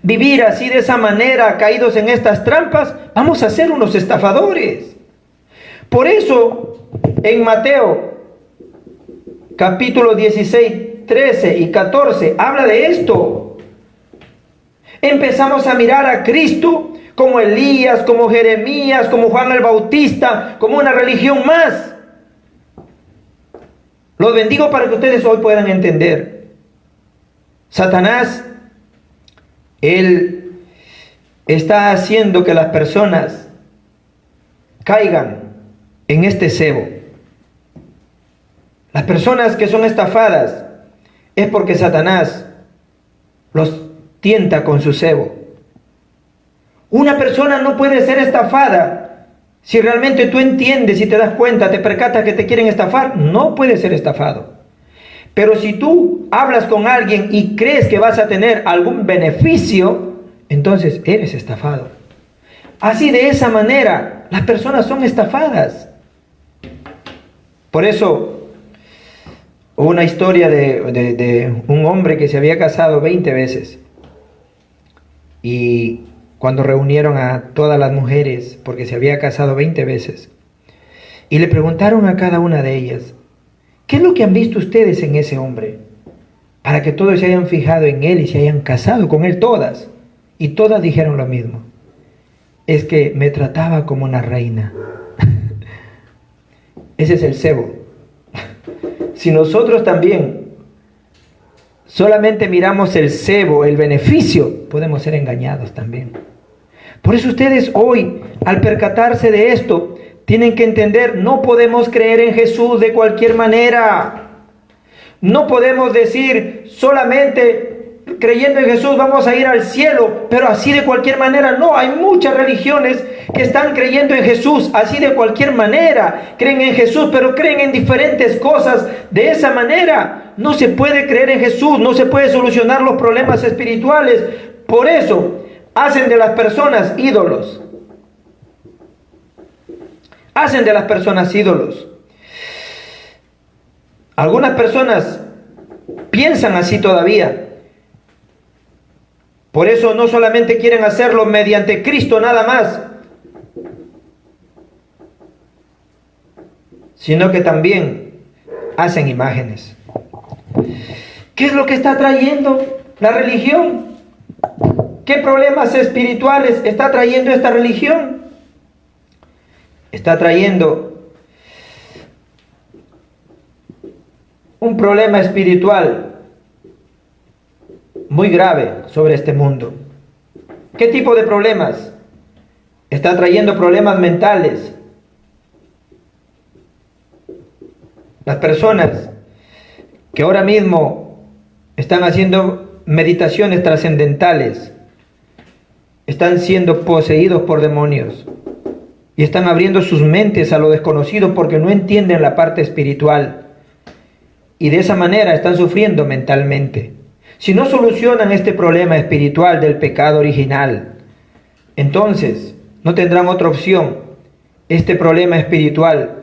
B: vivir así de esa manera, caídos en estas trampas, vamos a ser unos estafadores. Por eso, en Mateo, capítulo 16, 13 y 14, habla de esto. Empezamos a mirar a Cristo como Elías, como Jeremías, como Juan el Bautista, como una religión más. Los bendigo para que ustedes hoy puedan entender. Satanás, él está haciendo que las personas caigan en este cebo. Las personas que son estafadas es porque Satanás los tienta con su cebo. Una persona no puede ser estafada si realmente tú entiendes y te das cuenta, te percatas que te quieren estafar. No puede ser estafado. Pero si tú hablas con alguien y crees que vas a tener algún beneficio, entonces eres estafado. Así, de esa manera, las personas son estafadas. Por eso, hubo una historia de un hombre que se había casado 20 veces. Y cuando reunieron a todas las mujeres, porque se había casado 20 veces, y le preguntaron a cada una de ellas, ¿qué es lo que han visto ustedes en ese hombre? Para que todos se hayan fijado en él y se hayan casado con él todas. Y todas dijeron lo mismo. Es que me trataba como una reina. Ese es el cebo. Si nosotros también solamente miramos el cebo, el beneficio, podemos ser engañados también. Por eso ustedes hoy, al percatarse de esto, tienen que entender, no podemos creer en Jesús de cualquier manera. No podemos decir solamente creyendo en Jesús vamos a ir al cielo, pero así de cualquier manera. No, hay muchas religiones que están creyendo en Jesús así de cualquier manera. Creen en Jesús, pero creen en diferentes cosas de esa manera. No se puede creer en Jesús, no se puede solucionar los problemas espirituales. Por eso hacen de las personas ídolos. Hacen de las personas ídolos. Algunas personas piensan así todavía. Por eso no solamente quieren hacerlo mediante Cristo nada más, sino que también hacen imágenes. ¿Qué es lo que está trayendo la religión? ¿Qué problemas espirituales está trayendo esta religión? Está trayendo un problema espiritual muy grave sobre este mundo. ¿Qué tipo de problemas? Está trayendo problemas mentales. Las personas que ahora mismo están haciendo meditaciones trascendentales están siendo poseídos por demonios y están abriendo sus mentes a lo desconocido porque no entienden la parte espiritual y de esa manera están sufriendo mentalmente. Si no solucionan este problema espiritual del pecado original, entonces no tendrán otra opción. Este problema espiritual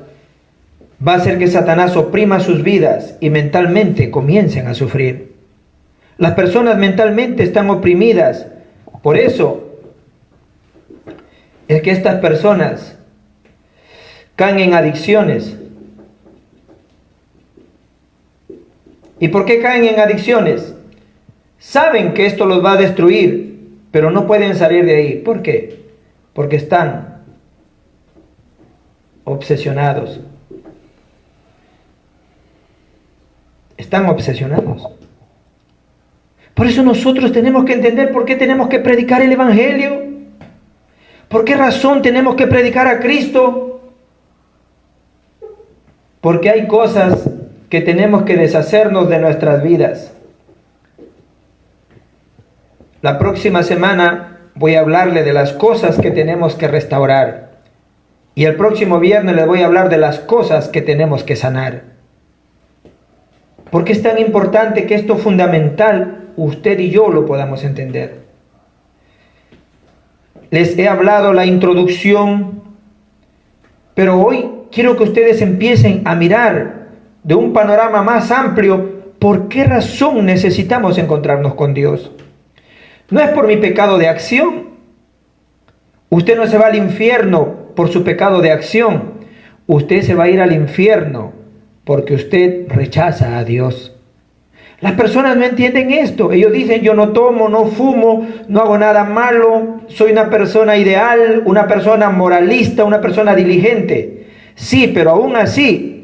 B: va a hacer que Satanás oprima sus vidas y mentalmente comiencen a sufrir. Las personas mentalmente están oprimidas. Por eso es que estas personas caen en adicciones. ¿Y por qué caen en adicciones? Saben que esto los va a destruir, pero no pueden salir de ahí. ¿Por qué? Porque están obsesionados. Están obsesionados. Por eso nosotros tenemos que entender por qué tenemos que predicar el Evangelio. ¿Por qué razón tenemos que predicar a Cristo? Porque hay cosas que tenemos que deshacernos de nuestras vidas. La próxima semana voy a hablarle de las cosas que tenemos que restaurar. Y el próximo viernes les voy a hablar de las cosas que tenemos que sanar. ¿Por qué es tan importante que esto fundamental usted y yo lo podamos entender? Les he hablado la introducción, pero hoy quiero que ustedes empiecen a mirar de un panorama más amplio por qué razón necesitamos encontrarnos con Dios. No es por mi pecado de acción. Usted no se va al infierno por su pecado de acción. Usted se va a ir al infierno porque usted rechaza a Dios. Las personas no entienden esto. Ellos dicen, yo no tomo, no fumo, no hago nada malo, soy una persona ideal, una persona moralista, una persona diligente. Sí, pero aún así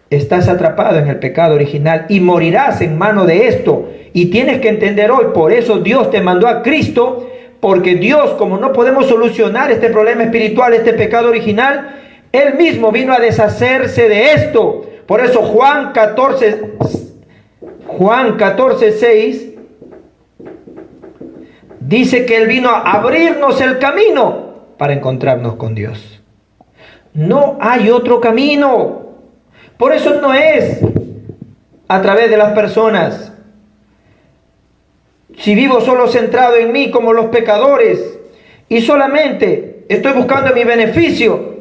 B: estás atrapado en el pecado original y morirás en mano de esto. Y tienes que entender hoy, por eso Dios te mandó a Cristo, porque Dios, como no podemos solucionar este problema espiritual, este pecado original, Él mismo vino a deshacerse de esto. Por eso Juan 14:6 dice que Él vino a abrirnos el camino para encontrarnos con Dios. No hay otro camino. Por eso no es a través de las personas. Si vivo solo centrado en mí como los pecadores y solamente estoy buscando mi beneficio,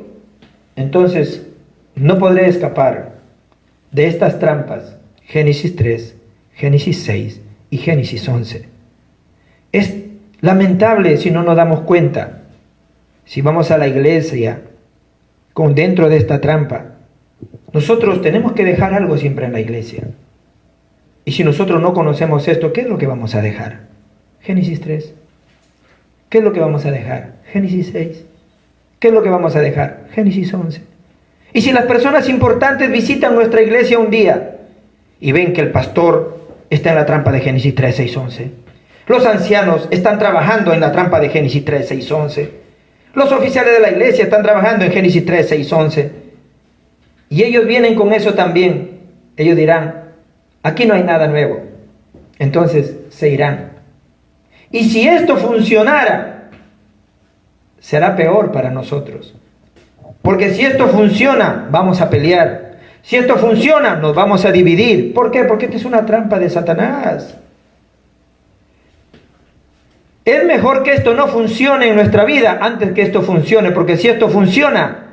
B: entonces no podré escapar de estas trampas. Génesis 3, Génesis 6 y Génesis 11. Es lamentable si no nos damos cuenta. Si vamos a la iglesia con dentro de esta trampa, nosotros tenemos que dejar algo siempre en la iglesia. Y si nosotros no conocemos esto, ¿qué es lo que vamos a dejar? Génesis 3. ¿Qué es lo que vamos a dejar? Génesis 6. ¿Qué es lo que vamos a dejar? Génesis 11. Y si las personas importantes visitan nuestra iglesia un día y ven que el pastor está en la trampa de Génesis 3, 6, 11. Los ancianos están trabajando en la trampa de Génesis 3, 6, 11. Los oficiales de la iglesia están trabajando en Génesis 3, 6, 11. Y ellos vienen con eso también. Ellos dirán, aquí no hay nada nuevo. entonces se irán. Y si esto funcionara, será peor para nosotros. Porque si esto funciona, vamos a pelear. Si esto funciona, nos vamos a dividir. ¿Por qué? Porque esta es una trampa de Satanás. Es mejor que esto no funcione en nuestra vida antes que esto funcione, porque si esto funciona,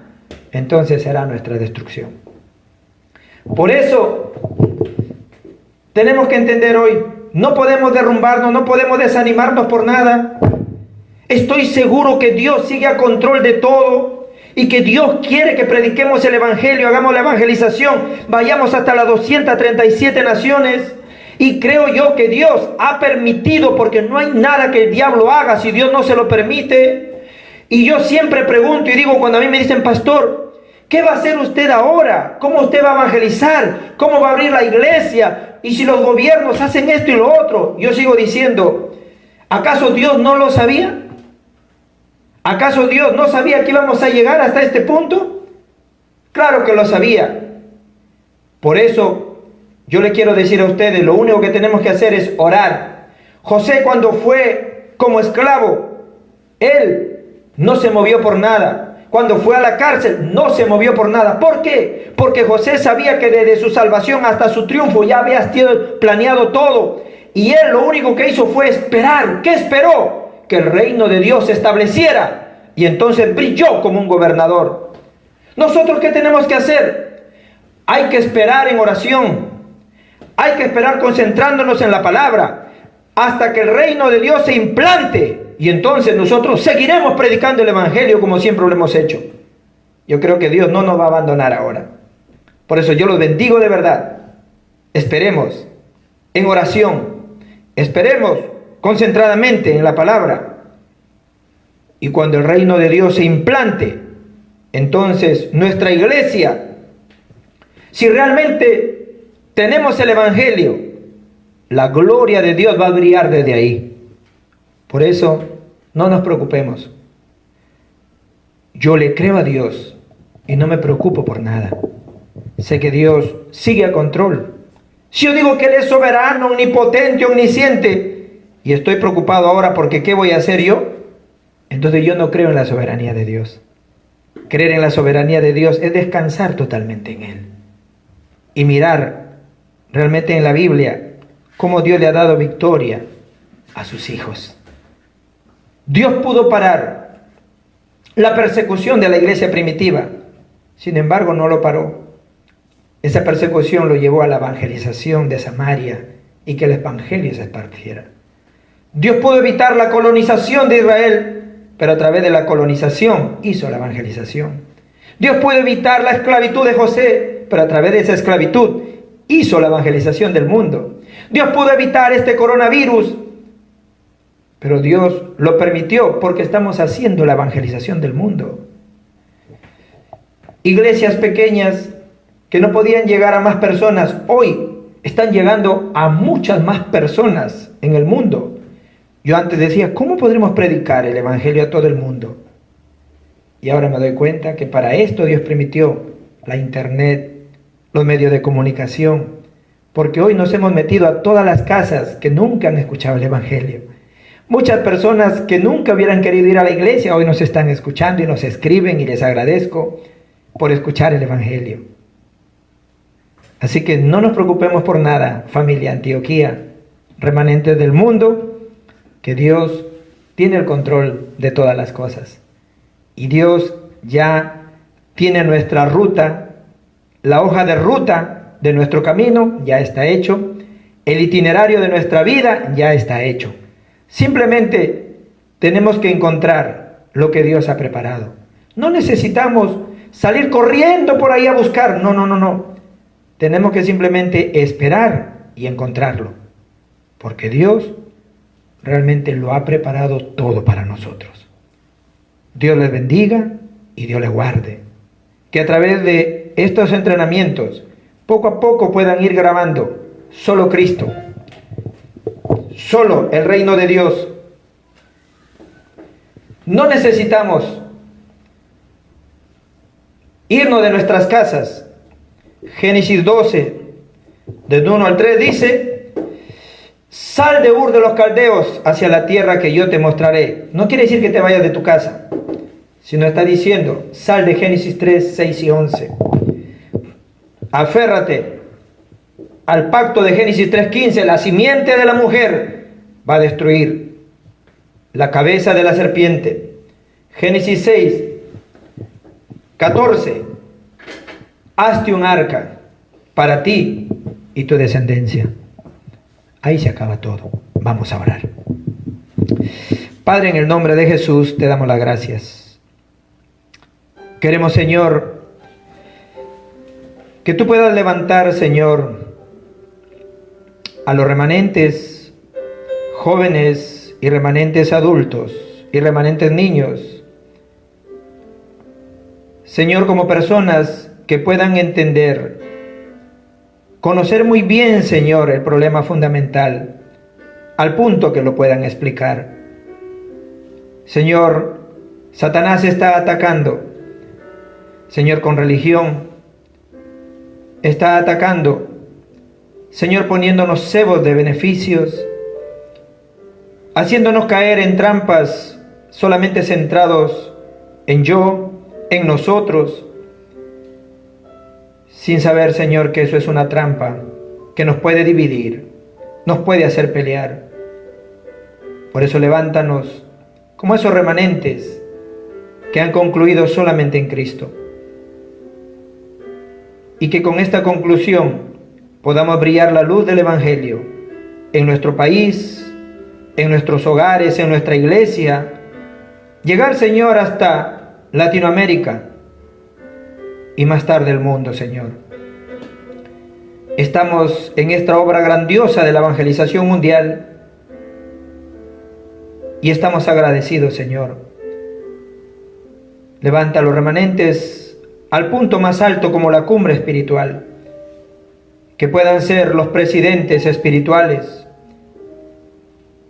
B: entonces será nuestra destrucción. Por eso, tenemos que entender hoy, no podemos derrumbarnos, no podemos desanimarnos por nada. Estoy seguro que Dios sigue a control de todo y que Dios quiere que prediquemos el Evangelio, hagamos la evangelización, vayamos hasta las 237 naciones. Y creo yo que Dios ha permitido, porque no hay nada que el diablo haga si Dios no se lo permite. Y yo siempre pregunto y digo, cuando a mí me dicen, pastor, ¿qué va a hacer usted ahora? ¿Cómo usted va a evangelizar? ¿Cómo va a abrir la iglesia? Y si los gobiernos hacen esto y lo otro, yo sigo diciendo, ¿acaso Dios no lo sabía? ¿Acaso Dios no sabía que íbamos a llegar hasta este punto? Claro que lo sabía. Por eso yo le quiero decir a ustedes, lo único que tenemos que hacer es orar. José, cuando fue como esclavo, él no se movió por nada. Cuando fue a la cárcel, no se movió por nada. ¿Por qué? Porque José sabía que desde su salvación hasta su triunfo ya había planeado todo. Y él lo único que hizo fue esperar. ¿Qué esperó? Que el reino de Dios se estableciera. Y entonces brilló como un gobernador. ¿Nosotros qué tenemos que hacer? Hay que esperar en oración. Hay que esperar concentrándonos en la palabra hasta que el reino de Dios se implante, y entonces nosotros seguiremos predicando el Evangelio como siempre lo hemos hecho. Yo creo que Dios no nos va a abandonar ahora. Por eso yo los bendigo de verdad. Esperemos en oración, esperemos concentradamente en la palabra, y cuando el reino de Dios se implante, entonces nuestra iglesia, si realmente tenemos el Evangelio, la gloria de Dios va a brillar desde ahí. Por eso, no nos preocupemos. Yo le creo a Dios y no me preocupo por nada. Sé que Dios sigue a control. Si yo digo que Él es soberano, omnipotente, omnisciente, y estoy preocupado ahora porque ¿qué voy a hacer yo? Entonces yo no creo en la soberanía de Dios. Creer en la soberanía de Dios es descansar totalmente en Él. Y mirar realmente en la Biblia cómo Dios le ha dado victoria a sus hijos. Dios pudo parar la persecución de la iglesia primitiva, sin embargo no lo paró. Esa persecución lo llevó a la evangelización de Samaria y que el evangelio se esparciera. Dios pudo evitar la colonización de Israel, pero a través de la colonización hizo la evangelización. Dios pudo evitar la esclavitud de José, pero a través de esa esclavitud hizo la evangelización del mundo. Dios pudo evitar este coronavirus, pero Dios lo permitió porque estamos haciendo la evangelización del mundo. Iglesias pequeñas que no podían llegar a más personas, hoy están llegando a muchas más personas en el mundo. Yo antes decía, ¿cómo podremos predicar el evangelio a todo el mundo? Y ahora me doy cuenta que para esto Dios permitió la internet, los medios de comunicación, porque hoy nos hemos metido a todas las casas que nunca han escuchado el Evangelio. Muchas personas que nunca hubieran querido ir a la iglesia hoy nos están escuchando y nos escriben, y les agradezco por escuchar el Evangelio. Así que no nos preocupemos por nada, familia Antioquía, remanentes del mundo, que Dios tiene el control de todas las cosas. Y Dios ya tiene nuestra ruta. La hoja de ruta de nuestro camino ya está hecho. El itinerario de nuestra vida ya está hecho. Simplemente tenemos que encontrar lo que Dios ha preparado. No necesitamos salir corriendo por ahí a buscar. No. Tenemos que simplemente esperar y encontrarlo. Porque Dios realmente lo ha preparado todo para nosotros. Dios les bendiga y Dios les guarde. Que a través de estos entrenamientos, poco a poco puedan ir grabando solo Cristo, solo el reino de Dios. No necesitamos irnos de nuestras casas. Génesis 12, del 1 al 3 dice, Sal de Ur de los Caldeos hacia la tierra que yo te mostraré. No quiere decir que te vayas de tu casa, sino está diciendo, sal de Génesis 3, 6 y 11. Aférrate al pacto de Génesis 3:15. La simiente de la mujer va a destruir la cabeza de la serpiente. Génesis 6, 14. Hazte un arca para ti y tu descendencia. Ahí se acaba todo. Vamos a orar. Padre, en el nombre de Jesús te damos las gracias. Queremos, Señor, que tú puedas levantar, Señor, a los remanentes jóvenes y remanentes adultos y remanentes niños, Señor, como personas que puedan entender, conocer muy bien, Señor, el problema fundamental, al punto que lo puedan explicar. Señor, Satanás está atacando, Señor, con religión, está atacando, Señor, poniéndonos cebos de beneficios, haciéndonos caer en trampas solamente centrados en yo, en nosotros, sin saber, Señor, que eso es una trampa que nos puede dividir, nos puede hacer pelear. Por eso levántanos como esos remanentes que han concluido solamente en Cristo. Y que con esta conclusión podamos brillar la luz del Evangelio en nuestro país, en nuestros hogares, en nuestra iglesia. Llegar, Señor, hasta Latinoamérica y más tarde el mundo, Señor. Estamos en esta obra grandiosa de la evangelización mundial y estamos agradecidos, Señor. Levanta a los remanentes al punto más alto como la cumbre espiritual, que puedan ser los presidentes espirituales,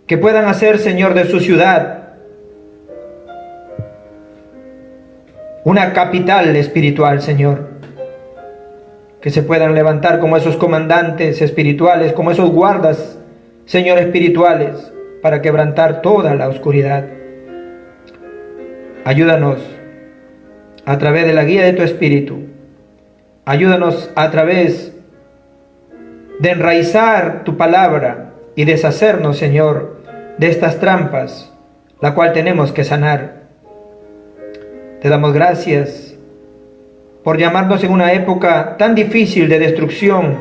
B: que puedan hacer, Señor, de su ciudad una capital espiritual, Señor. Que se puedan levantar como esos comandantes espirituales, como esos guardas, Señor, espirituales, para quebrantar toda la oscuridad. Ayúdanos a través de la guía de tu Espíritu. Ayúdanos a través de enraizar tu palabra y deshacernos, Señor, de estas trampas, la cual tenemos que sanar. Te damos gracias por llamarnos en una época tan difícil de destrucción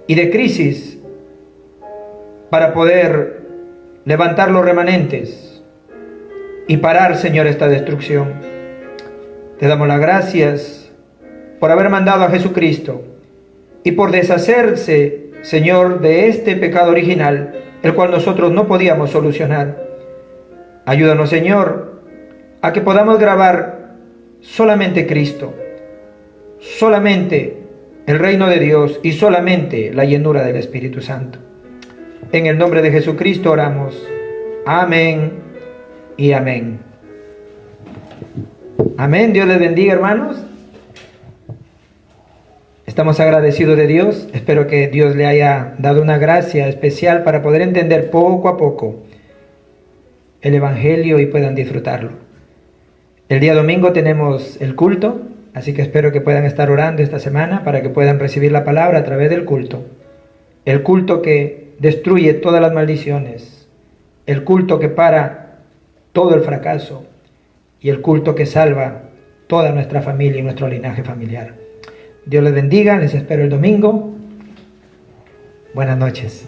B: y de crisis para poder levantar los remanentes y parar, Señor, esta destrucción. Te damos las gracias por haber mandado a Jesucristo y por deshacerse, Señor, de este pecado original, el cual nosotros no podíamos solucionar. Ayúdanos, Señor, a que podamos grabar solamente Cristo, solamente el reino de Dios y solamente la llenura del Espíritu Santo. En el nombre de Jesucristo oramos. Amén y amén. Amén. Dios les bendiga, hermanos. Estamos agradecidos de Dios. Espero que Dios le haya dado una gracia especial para poder entender poco a poco el Evangelio y puedan disfrutarlo. El día domingo tenemos el culto, así que espero que puedan estar orando esta semana para que puedan recibir la palabra a través del culto. El culto que destruye todas las maldiciones, el culto que para todo el fracaso y el culto que salva toda nuestra familia y nuestro linaje familiar. Dios les bendiga, les espero el domingo. Buenas noches.